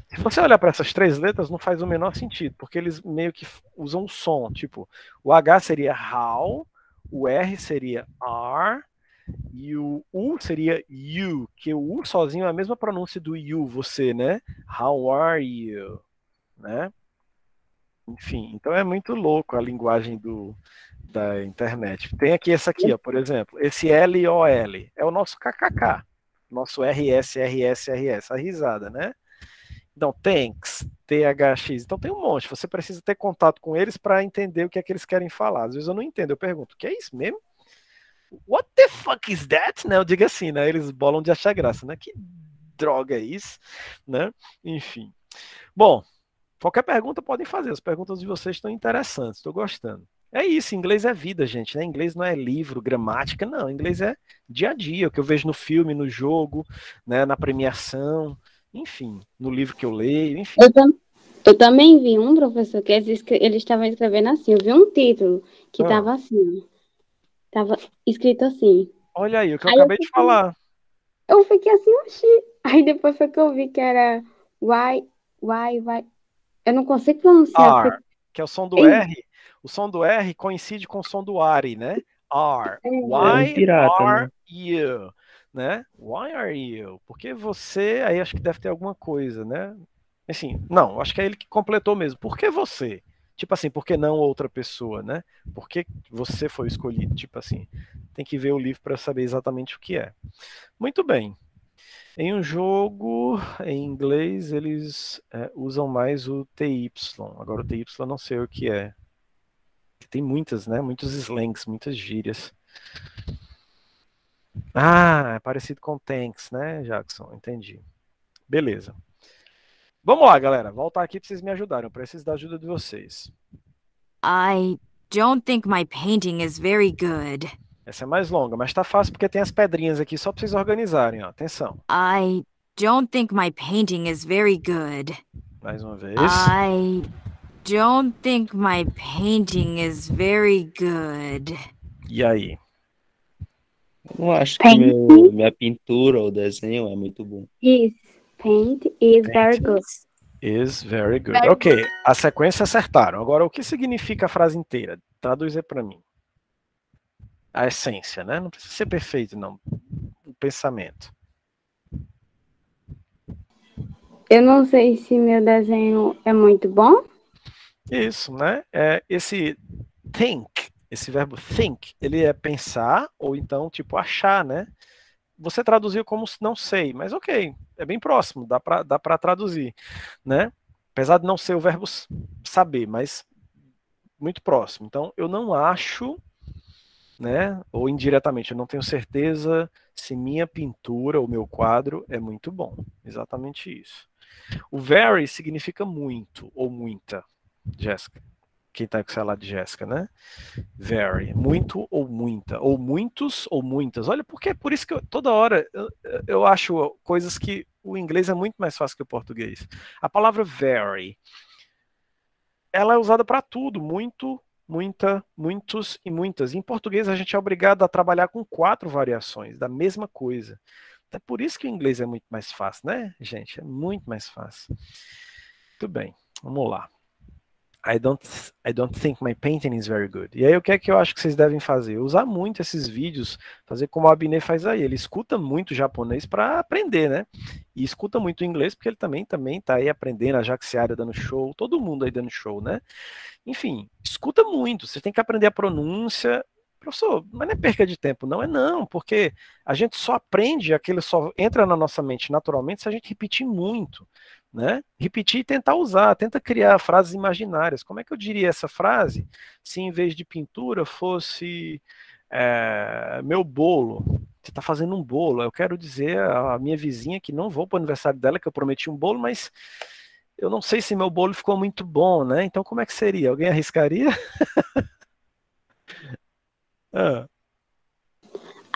[SPEAKER 2] se você olhar para essas três letras, não faz o menor sentido, porque eles meio que usam um som. Tipo, o H seria how, o R seria R, e o U seria you, que o U sozinho é a mesma pronúncia do you, você, né? How are you? Né? Enfim, então é muito louco a linguagem da internet. Tem aqui essa aqui, ó, por exemplo, esse LOL é o nosso KKK, nosso RS, a risada, né? Então, thanks, THX, então tem um monte, você precisa ter contato com eles para entender o que é que eles querem falar. Às vezes eu não entendo, eu pergunto, o que é isso mesmo? What the fuck is that? Né? Eu digo assim, né? Eles bolam de achar graça, né? Que droga é isso? Né? Enfim. Bom, qualquer pergunta podem fazer, as perguntas de vocês estão interessantes, estou gostando. É isso, inglês é vida, gente, né? Inglês não é livro, gramática, não. Inglês é dia a dia, o que eu vejo no filme, no jogo, né? Na premiação, enfim, no livro que eu leio, enfim.
[SPEAKER 4] Eu também vi um professor que eles estavam escrevendo assim. Eu vi um título que estava assim, ó. Tava escrito assim.
[SPEAKER 2] Olha aí, o que eu
[SPEAKER 4] Aí
[SPEAKER 2] acabei de falar.
[SPEAKER 4] Eu fiquei assim, oxi. Aí depois foi que eu vi que era why. Eu não consigo pronunciar.
[SPEAKER 2] R, que é o som do R. O som do R coincide com o som do Ari, né? R. Why
[SPEAKER 5] pirata,
[SPEAKER 2] are
[SPEAKER 5] né?
[SPEAKER 2] you? Né? Why are you? Porque você, aí acho que deve ter alguma coisa, né? Assim, não, acho que é ele que completou mesmo. Por que você? Tipo assim, por que não outra pessoa, né? Por que você foi escolhido? Tipo assim, tem que ver o livro para saber exatamente o que é. Muito bem. Em um jogo em inglês eles usam mais o TY. Agora o TY eu não sei o que é. Tem muitas, né? Muitos slangs, muitas gírias. Ah, é parecido com thanks, né, Jackson? Entendi. Beleza. Vamos lá, galera. Voltar aqui para vocês me ajudarem. Eu preciso da ajuda de vocês.
[SPEAKER 8] I don't think my painting is very good.
[SPEAKER 2] Essa é mais longa, mas tá fácil porque tem as pedrinhas aqui só para vocês organizarem, ó. Atenção.
[SPEAKER 8] I don't think my painting is very good.
[SPEAKER 2] Mais uma vez.
[SPEAKER 8] I don't think my painting is very good.
[SPEAKER 2] E aí?
[SPEAKER 5] Eu não acho que minha pintura ou desenho é muito bom.
[SPEAKER 4] His paint is very good.
[SPEAKER 2] Is very good. Ok, a sequência acertaram. Agora, o que significa a frase inteira? Traduz para mim. A essência, né? Não precisa ser perfeito, não. O pensamento.
[SPEAKER 4] Eu não sei se meu desenho é muito bom.
[SPEAKER 2] Isso, né? Esse think, esse verbo think, ele é pensar ou então, tipo, achar, né? Você traduziu como não sei, mas ok, é bem próximo, dá para traduzir, né? Apesar de não ser o verbo saber, mas muito próximo. Então, eu não acho, né? Ou indiretamente, eu não tenho certeza se minha pintura ou meu quadro é muito bom. Exatamente isso. O very significa muito ou muita, Jéssica. Quem tá com essa lá de Jéssica, né? Very. Muito ou muita. Ou muitos ou muitas. Olha, porque é por isso que toda hora eu acho coisas que o inglês é muito mais fácil que o português. A palavra very, ela é usada para tudo. Muito, muita, muitos e muitas. Em português a gente é obrigado a trabalhar com 4 variações da mesma coisa. É por isso que o inglês é muito mais fácil, né, gente? É muito mais fácil. Muito bem, vamos lá. I don't think my painting is very good. E aí o que é que eu acho que vocês devem fazer? Usar muito esses vídeos, fazer como o Abinê faz aí. Ele escuta muito japonês para aprender, né? E escuta muito inglês porque ele também tá aí aprendendo, a Jaxiária dando show, todo mundo aí dando show, né? Enfim, escuta muito. Você tem que aprender a pronúncia Professor, mas não é perca de tempo, não. É não, porque a gente só aprende, aquilo só entra na nossa mente naturalmente se a gente repetir muito, né? Repetir e tentar usar, tenta criar frases imaginárias. Como é que eu diria essa frase se em vez de pintura fosse meu bolo? Você está fazendo um bolo. Eu quero dizer à minha vizinha que não vou para o aniversário dela, que eu prometi um bolo, mas eu não sei se meu bolo ficou muito bom, né? Então como é que seria? Alguém arriscaria? Ah.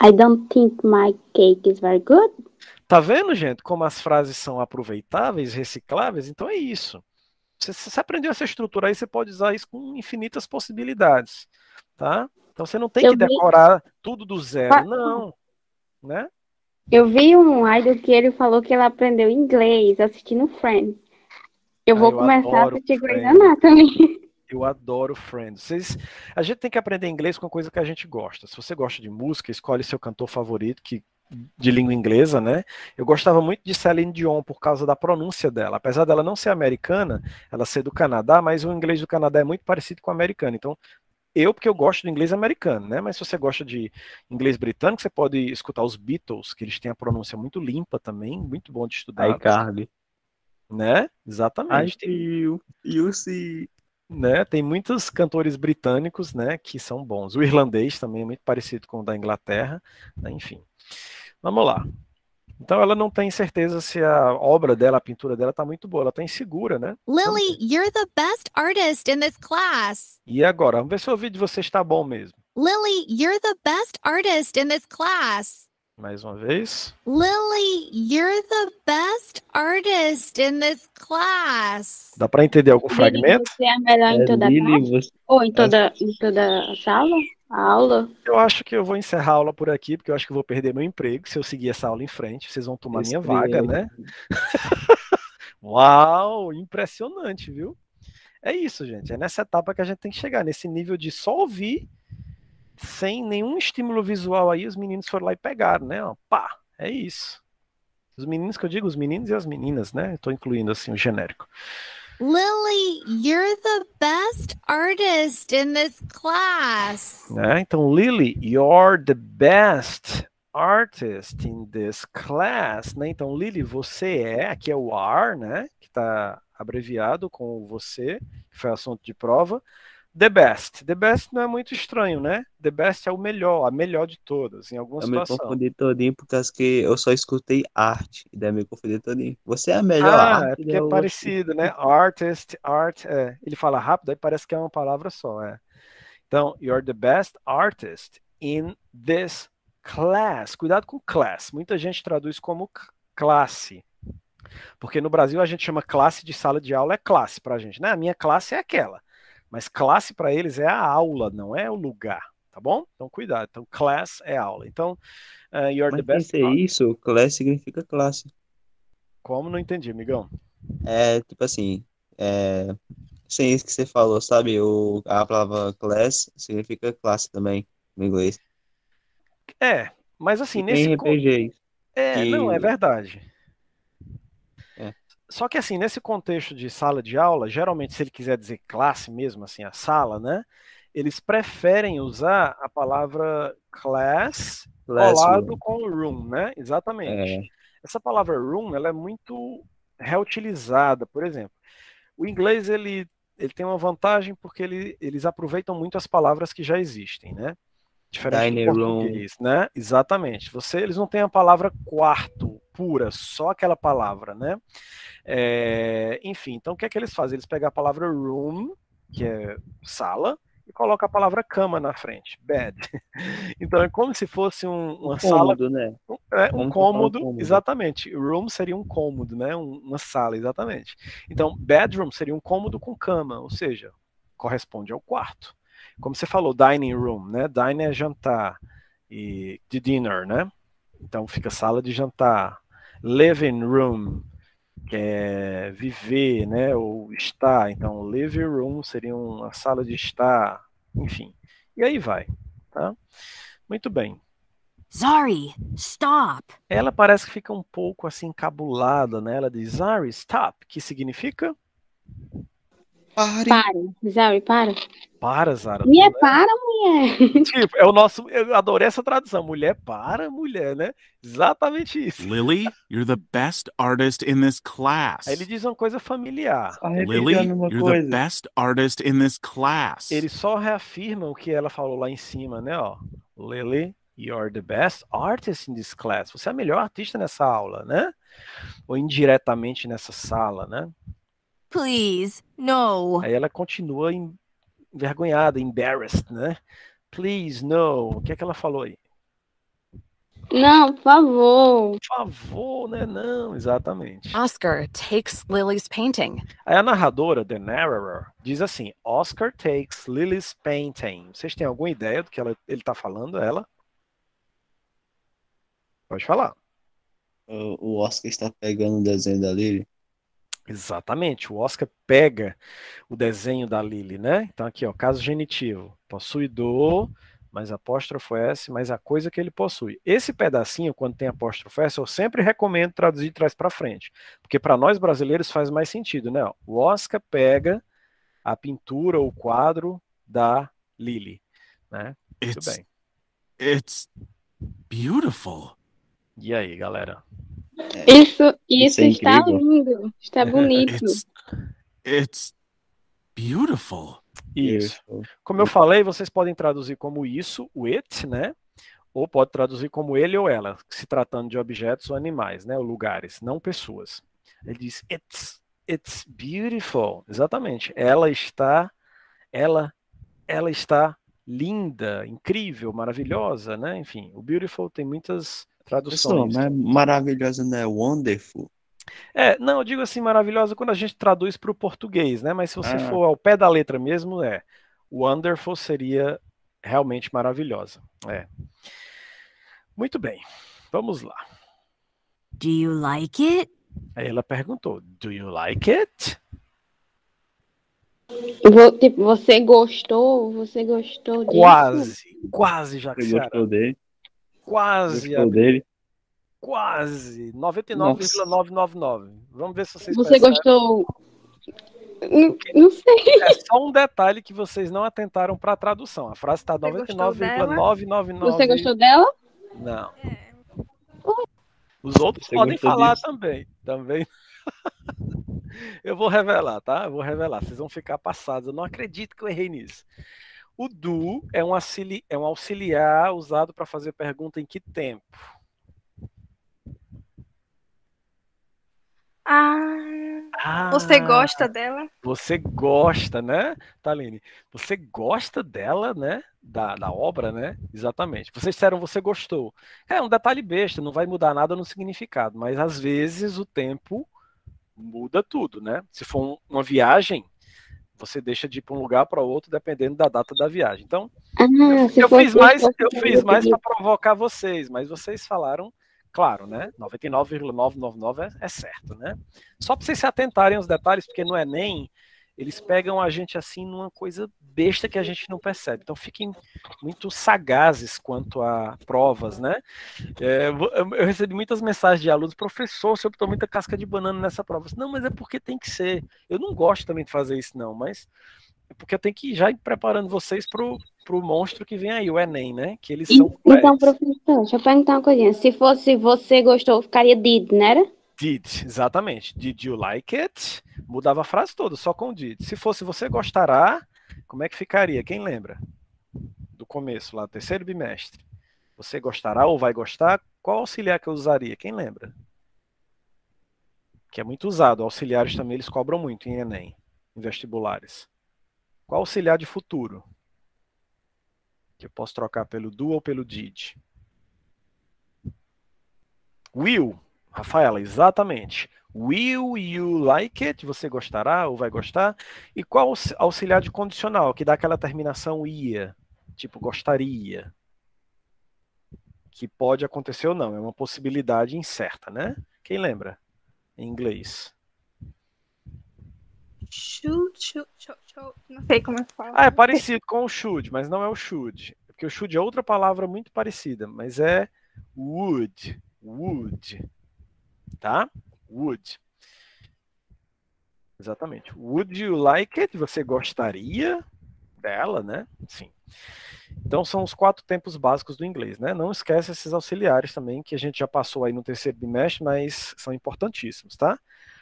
[SPEAKER 4] I don't think my cake is very good.
[SPEAKER 2] Tá vendo, gente, como as frases são aproveitáveis, recicláveis? Então é isso. Você aprendeu essa estrutura aí, você pode usar isso com infinitas possibilidades, tá? Então você não tem que decorar tudo do zero, não, né?
[SPEAKER 4] Eu vi um idol que ele falou que ele aprendeu inglês assistindo Friends. Eu vou começar a assistir Grey's Anatomy.
[SPEAKER 2] Eu adoro Friends. A gente tem que aprender inglês com coisa que a gente gosta. Se você gosta de música, escolhe seu cantor favorito, de língua inglesa, né? Eu gostava muito de Celine Dion por causa da pronúncia dela. Apesar dela não ser americana, ela ser do Canadá, mas o inglês do Canadá é muito parecido com o americano. Então, porque eu gosto do inglês americano, né? Mas se você gosta de inglês britânico, você pode escutar os Beatles, que eles têm a pronúncia muito limpa também, muito bom de estudar.
[SPEAKER 5] iCarly.
[SPEAKER 2] Né? Exatamente.
[SPEAKER 5] You see.
[SPEAKER 2] Né? Tem muitos cantores britânicos, né, que são bons. O irlandês também é muito parecido com o da Inglaterra, né? Enfim. Vamos lá. Então ela não tem certeza se a obra dela, a pintura dela tá muito boa, ela tá insegura, né?
[SPEAKER 9] Lily, you're the best artist in this class.
[SPEAKER 2] E agora, vamos ver se o vídeo de vocês está bom mesmo.
[SPEAKER 9] Lily, you're the best artist in this class.
[SPEAKER 2] Mais uma vez.
[SPEAKER 9] Lily, you're the best artist in this class.
[SPEAKER 2] Dá para entender algum fragmento?
[SPEAKER 4] Você é melhor em toda a classe? Ou em toda a sala? A aula?
[SPEAKER 2] Eu acho que eu vou encerrar a aula por aqui, porque eu acho que eu vou perder meu emprego se eu seguir essa aula em frente. Vocês vão tomar minha vaga, né? Uau, impressionante, viu? É isso, gente. É nessa etapa que a gente tem que chegar, nesse nível de só ouvir, sem nenhum estímulo visual aí, os meninos foram lá e pegaram, né? Ó, pá, é isso. Os meninos que eu digo, os meninos e as meninas, né? Estou incluindo assim o genérico.
[SPEAKER 9] Lily, you're the best artist in this class.
[SPEAKER 2] Então, Lily, you're the best artist in this class, né? Então, Lily, você aqui é o are, né? Que está abreviado com o você, que foi assunto de prova. The best. The best não é muito estranho, né? The best é o melhor, a melhor de todas, em alguma situação.
[SPEAKER 5] Eu me confundi todinho por causa que eu só escutei arte, e daí me confundi todinho. Você é a melhor arte.
[SPEAKER 2] É porque é parecido, né? Artist, art, ele fala rápido, aí parece que é uma palavra só, Então, you're the best artist in this class. Cuidado com class. Muita gente traduz como classe. Porque no Brasil a gente chama classe de sala de aula, é classe pra gente, né? A minha classe é aquela. Mas classe para eles é a aula, não é o lugar, tá bom? Então cuidado. Então class é aula. Então you're the best.
[SPEAKER 5] Mas isso, class significa classe.
[SPEAKER 2] Como? Não entendi, amigão.
[SPEAKER 5] É tipo assim, sem isso que você falou, sabe? A palavra class significa classe também no inglês.
[SPEAKER 2] Mas assim,
[SPEAKER 5] nesse RPGs.
[SPEAKER 2] Não, é verdade. Só que assim, nesse contexto de sala de aula, geralmente se ele quiser dizer classe mesmo, assim, a sala, né? Eles preferem usar a palavra class colado com room, né? Exatamente. Essa palavra room, ela é muito reutilizada, por exemplo. O inglês, ele tem uma vantagem porque eles aproveitam muito as palavras que já existem, né? Diferente do português, né? Exatamente. Eles não têm a palavra quarto pura, só aquela palavra, né? Enfim, então o que é que eles fazem? Eles pegam a palavra room, que é sala, e colocam a palavra cama na frente, bed. Então é como se fosse uma sala,
[SPEAKER 5] cômodo, né?
[SPEAKER 2] Um cômodo, exatamente. Room seria um cômodo, né? Uma sala, exatamente. Então bedroom seria um cômodo com cama, ou seja, corresponde ao quarto. Como você falou, dining room, né? Dine é jantar, e de dinner, né? Então fica sala de jantar. Living room, que é viver, né? Ou estar. Então living room seria uma sala de estar, enfim. E aí vai, tá? Muito bem.
[SPEAKER 8] Zari, stop.
[SPEAKER 2] Ela parece que fica um pouco assim encabulada, né? Ela diz, Zari, stop, que significa?
[SPEAKER 4] Para, Zari, para.
[SPEAKER 2] Para, Zara.
[SPEAKER 4] Para, mulher.
[SPEAKER 2] Tipo, é o nosso. Eu adorei essa tradução. Mulher para mulher, né? Exatamente isso.
[SPEAKER 7] Lily, you're the best artist in this class.
[SPEAKER 2] Aí ele diz uma coisa familiar.
[SPEAKER 5] Só repetiu
[SPEAKER 7] Lily,
[SPEAKER 5] a mesma
[SPEAKER 7] you're the
[SPEAKER 5] coisa.
[SPEAKER 7] best artist in this class.
[SPEAKER 2] Ele só reafirma o que ela falou lá em cima, né? Ó, Lily, you're the best artist in this class. Você é a melhor artista nessa aula, né? Ou indiretamente nessa sala, né?
[SPEAKER 8] Please, no.
[SPEAKER 2] Aí ela continua envergonhada, embarrassed, né? Please, no. O que é que ela falou aí?
[SPEAKER 4] Não, por favor.
[SPEAKER 2] Por favor, né? Não, exatamente.
[SPEAKER 6] Oscar takes Lily's painting.
[SPEAKER 2] Aí a narradora, the narrator, diz assim: Oscar takes Lily's painting. Vocês têm alguma ideia do que ele tá falando, ela? Pode falar.
[SPEAKER 5] O Oscar está pegando o desenho da Lily.
[SPEAKER 2] Exatamente, o Oscar pega o desenho da Lily, né? Então aqui, ó, caso genitivo, possuidor, mais apóstrofo S, mais a coisa que ele possui. Esse pedacinho, quando tem apóstrofo S, eu sempre recomendo traduzir de trás para frente, porque para nós brasileiros faz mais sentido, né? O Oscar pega a pintura ou quadro da Lily, né? Muito bem.
[SPEAKER 7] It's beautiful.
[SPEAKER 2] E aí, galera?
[SPEAKER 4] Isso
[SPEAKER 5] é
[SPEAKER 4] está
[SPEAKER 5] incrível.
[SPEAKER 4] lindo. Está bonito.
[SPEAKER 7] It's beautiful.
[SPEAKER 2] Isso. Como eu falei, vocês podem traduzir como isso, o it, né? Ou pode traduzir como ele ou ela, se tratando de objetos ou animais, né? Ou lugares, não pessoas. Ele diz, it's beautiful. Exatamente. Ela está linda, incrível, maravilhosa, né? Enfim, o beautiful tem muitas traduções.
[SPEAKER 5] Pessoal, mas maravilhosa não é wonderful?
[SPEAKER 2] Não, eu digo assim, maravilhosa quando a gente traduz para o português, né? Mas se você for ao pé da letra mesmo, wonderful seria realmente maravilhosa. Muito bem, vamos lá.
[SPEAKER 8] Do you like it?
[SPEAKER 2] Aí ela perguntou, do you like it?
[SPEAKER 4] Tipo, você gostou disso?
[SPEAKER 2] Quase, Jaxiara.
[SPEAKER 5] Gostou dele?
[SPEAKER 2] Quase.
[SPEAKER 5] Gostou dele?
[SPEAKER 2] Quase. 99,999. Vamos ver se vocês
[SPEAKER 4] Você
[SPEAKER 2] percebem.
[SPEAKER 4] gostou? Não sei.
[SPEAKER 2] É só um detalhe que vocês não atentaram para a tradução. A frase está 99,999.
[SPEAKER 4] Você gostou dela?
[SPEAKER 2] Não. Os outros
[SPEAKER 5] Você
[SPEAKER 2] podem
[SPEAKER 5] gostou
[SPEAKER 2] falar
[SPEAKER 5] disso?
[SPEAKER 2] também. Eu vou revelar, tá? Eu vou revelar. Vocês vão ficar passados. Eu não acredito que eu errei nisso. O do é um auxiliar usado para fazer pergunta em que tempo?
[SPEAKER 1] Você gosta dela?
[SPEAKER 2] Você gosta, né, Taline? Você gosta dela, né? Da obra, né? Exatamente. Vocês disseram você gostou. É um detalhe besta, não vai mudar nada no significado, mas às vezes o tempo muda tudo, né? Se for uma viagem, você deixa de ir para um lugar para outro dependendo da data da viagem. Então, eu fiz mais para provocar vocês, mas vocês falaram, claro, né? 99,999 é certo, né? Só para vocês se atentarem aos detalhes, porque no Enem eles pegam a gente assim numa coisa besta que a gente não percebe. Então fiquem muito sagazes quanto a provas, né? Eu recebi muitas mensagens de alunos, professor, você botou muita casca de banana nessa prova. Não, mas é porque tem que ser. Eu não gosto também de fazer isso, não, mas é porque eu tenho que já ir preparando vocês pro monstro que vem aí, o Enem, né? Que eles são cruéis.
[SPEAKER 4] Então, professor, deixa eu perguntar uma coisinha. Se fosse você gostou, ficaria did, não era?
[SPEAKER 2] Did, exatamente. Did you like it? Mudava a frase toda, só com did. Se fosse você gostará, como é que ficaria? Quem lembra? Do começo, lá, terceiro bimestre. Você gostará ou vai gostar? Qual auxiliar que eu usaria? Quem lembra? Que é muito usado. Auxiliares também eles cobram muito em Enem, em vestibulares. Qual auxiliar de futuro? Que eu posso trocar pelo do ou pelo did? Will. Rafaela, exatamente. Will you like it? Você gostará ou vai gostar? E qual auxiliar de condicional, que dá aquela terminação ia? Tipo, gostaria. Que pode acontecer ou não. É uma possibilidade incerta, né? Quem lembra? Em inglês.
[SPEAKER 1] Should. Não sei como é que fala.
[SPEAKER 2] É parecido com o should, mas não é o should. Porque o should é outra palavra muito parecida, mas é would. Tá? Would. Exatamente. Would you like it? Você gostaria dela, né? Sim. Então são os 4 tempos básicos do inglês, né? Não esquece esses auxiliares também, que a gente já passou aí no terceiro bimestre, mas são importantíssimos, tá?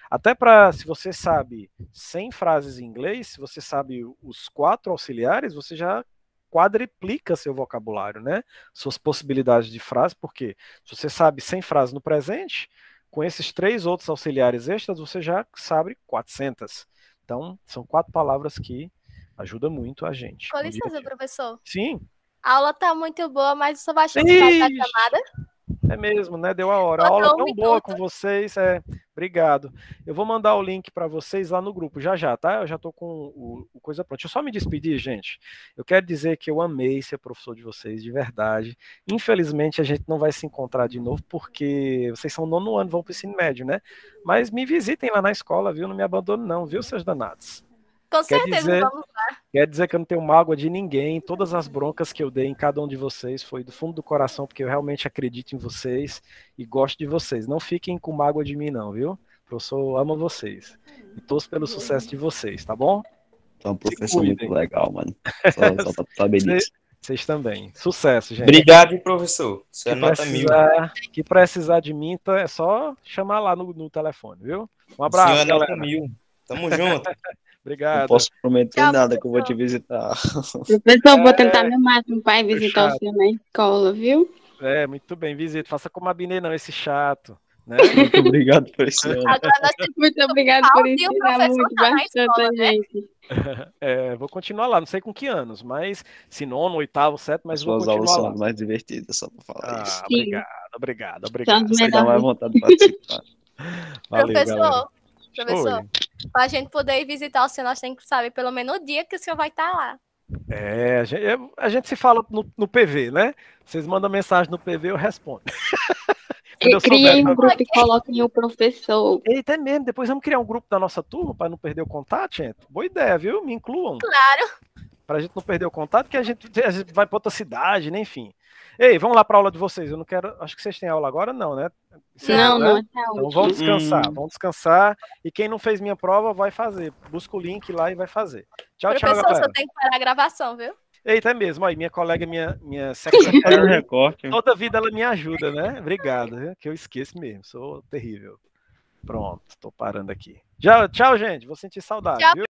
[SPEAKER 2] Até para, se você sabe 100 frases em inglês, se você sabe os 4 auxiliares, você já quadriplica seu vocabulário, né? Suas possibilidades de frase, porque se você sabe 100 frases no presente, com esses 3 outros auxiliares extras, você já sabe 400. Então, são 4 palavras que ajudam muito a gente.
[SPEAKER 1] Com licença, professor.
[SPEAKER 2] Sim.
[SPEAKER 1] A aula tá muito boa, mas o senhor vai chamar a chamada?
[SPEAKER 2] É mesmo, né? Deu a hora. A aula é tão boa com vocês. Obrigado. Eu vou mandar o link para vocês lá no grupo já, tá? Eu já tô com o coisa pronta. Deixa eu só me despedir, gente. Eu quero dizer que eu amei ser professor de vocês, de verdade. Infelizmente, a gente não vai se encontrar de novo, porque vocês são 9º ano, vão para o ensino médio, né? Mas me visitem lá na escola, viu? Não me abandonem não, viu, seus danados?
[SPEAKER 1] Com certeza, vamos lá.
[SPEAKER 2] Quer dizer que eu não tenho mágoa de ninguém. Todas as broncas que eu dei em cada um de vocês foi do fundo do coração, porque eu realmente acredito em vocês e gosto de vocês. Não fiquem com mágoa de mim não, viu? O professor ama vocês. E torço pelo sucesso de vocês, tá bom?
[SPEAKER 5] É um professor muito legal, mano. Só pra saber disso.
[SPEAKER 2] Vocês também. Sucesso, gente.
[SPEAKER 3] Obrigado, professor. Você é nota 1000.
[SPEAKER 2] Que precisar de mim, é só chamar lá no telefone, viu? Um abraço,
[SPEAKER 3] Senhor,
[SPEAKER 2] galera.
[SPEAKER 3] nota 1000. Tamo junto.
[SPEAKER 2] Obrigado.
[SPEAKER 5] Não posso prometer nada que eu vou te visitar.
[SPEAKER 4] Professor, vou tentar meu máximo para visitar o senhor na escola, viu?
[SPEAKER 2] Muito bem, visita. Faça como a Binê, não, esse chato. Né?
[SPEAKER 5] Muito obrigado por esse ano.
[SPEAKER 4] Muito obrigado por ensinar muito bastante a gente.
[SPEAKER 2] Vou continuar lá, não sei com que anos, mas se 9º, 8º, 7º, mas vou continuar lá. As
[SPEAKER 5] aulas são mais divertidas, só para falar isso.
[SPEAKER 2] Obrigado.
[SPEAKER 4] Você
[SPEAKER 5] dá mais vontade de participar.
[SPEAKER 2] Valeu,
[SPEAKER 1] Professor, para a gente poder ir visitar o senhor, nós temos que saber pelo menos o dia que o senhor vai estar lá.
[SPEAKER 2] A gente se fala no PV, né? Vocês mandam mensagem no PV, eu respondo.
[SPEAKER 4] Criem um grupo e coloquem o professor.
[SPEAKER 2] Eita, é mesmo. Depois vamos criar um grupo da nossa turma para não perder o contato, gente. Boa ideia, viu? Me incluam.
[SPEAKER 1] Claro.
[SPEAKER 2] Para a gente não perder o contato, que a gente vai para outra cidade, né? Enfim. Ei, vamos lá para a aula de vocês. Eu não quero. Acho que vocês têm aula agora, não, né?
[SPEAKER 4] Não,
[SPEAKER 2] né? Então vamos descansar. E quem não fez minha prova vai fazer. Busca o link lá e vai fazer. Tchau,
[SPEAKER 1] professor,
[SPEAKER 2] galera.
[SPEAKER 1] Professor, só tem que parar a gravação, viu?
[SPEAKER 2] Eita, é mesmo. Aí, minha colega, minha secretária, toda vida ela me ajuda, né? Obrigado, viu? Que eu esqueço mesmo. Sou terrível. Pronto, tô parando aqui. Tchau, gente. Vou sentir saudade, viu?